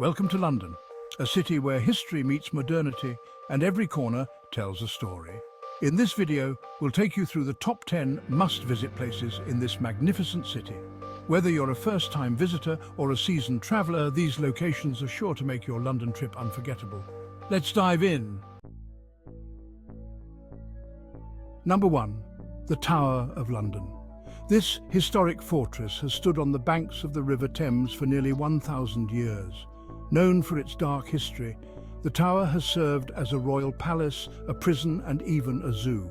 Welcome to London, a city where history meets modernity and every corner tells a story. In this video, we'll take you through the top 10 must-visit places in this magnificent city. Whether you're a first-time visitor or a seasoned traveller, these locations are sure to make your London trip unforgettable. Let's dive in. Number 1. The Tower of London. This historic fortress has stood on the banks of the River Thames for nearly 1,000 years. Known for its dark history, the tower has served as a royal palace, a prison and even a zoo.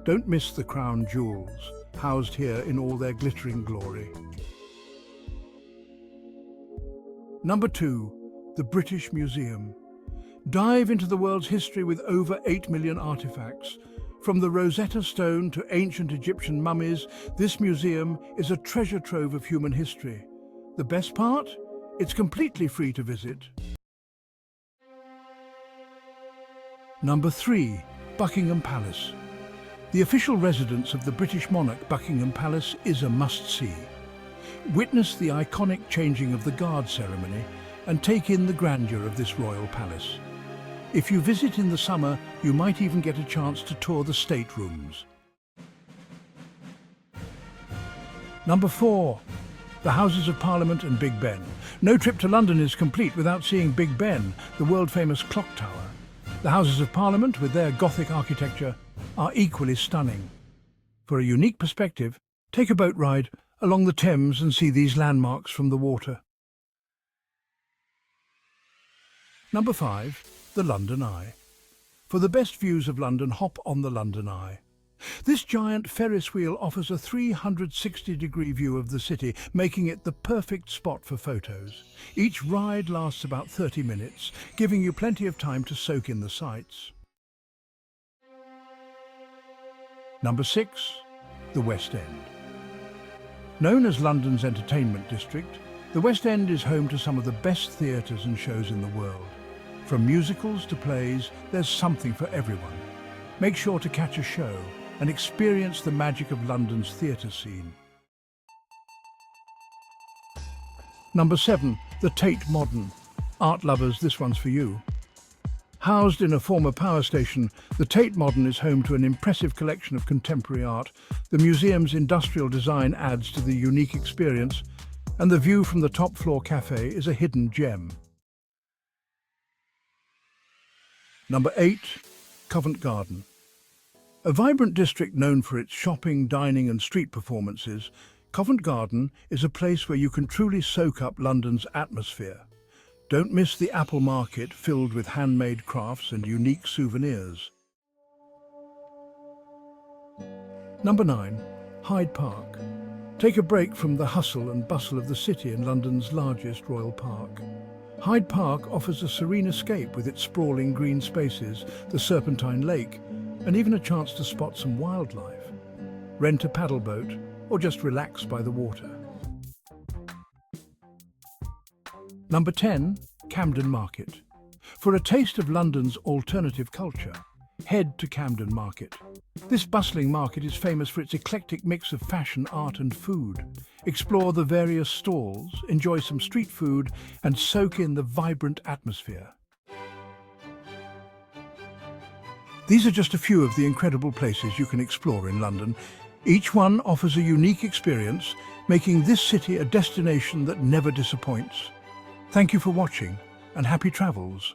Don't miss the crown jewels, housed here in all their glittering glory. Number 2. The British Museum. Dive into the world's history with over 8 million artifacts. From the Rosetta Stone to ancient Egyptian mummies, this museum is a treasure trove of human history. The best part? It's completely free to visit. Number 3. Buckingham Palace. The official residence of the British monarch, Buckingham Palace, is a must-see. Witness the iconic changing of the guard ceremony and take in the grandeur of this royal palace. If you visit in the summer, you might even get a chance to tour the staterooms. Number 4. The Houses of Parliament and Big Ben. No trip to London is complete without seeing Big Ben, the world-famous clock tower. The Houses of Parliament, with their Gothic architecture, are equally stunning. For a unique perspective, take a boat ride along the Thames and see these landmarks from the water. Number 5. The London Eye. For the best views of London, hop on the London Eye. This giant Ferris wheel offers a 360-degree view of the city, making it the perfect spot for photos. Each ride lasts about 30 minutes, giving you plenty of time to soak in the sights. Number 6. The West End. Known as London's entertainment district, the West End is home to some of the best theatres and shows in the world. From musicals to plays, there's something for everyone. Make sure to catch a show and experience the magic of London's theatre scene. Number 7. The Tate Modern. Art lovers, this one's for you. Housed in a former power station, the Tate Modern is home to an impressive collection of contemporary art. The museum's industrial design adds to the unique experience, and the view from the top-floor cafe is a hidden gem. Number 8. Covent Garden. A vibrant district known for its shopping, dining and street performances, Covent Garden is a place where you can truly soak up London's atmosphere. Don't miss the Apple Market, filled with handmade crafts and unique souvenirs. Number 9. Hyde Park. Take a break from the hustle and bustle of the city in London's largest royal park. Hyde Park offers a serene escape with its sprawling green spaces, the Serpentine Lake, and even a chance to spot some wildlife. Rent a paddle boat or just relax by the water. Number 10. Camden Market. For a taste of London's alternative culture, head to Camden Market. This bustling market is famous for its eclectic mix of fashion, art and food. Explore the various stalls, enjoy some street food and soak in the vibrant atmosphere. These are just a few of the incredible places you can explore in London. Each one offers a unique experience, making this city a destination that never disappoints. Thank you for watching and happy travels.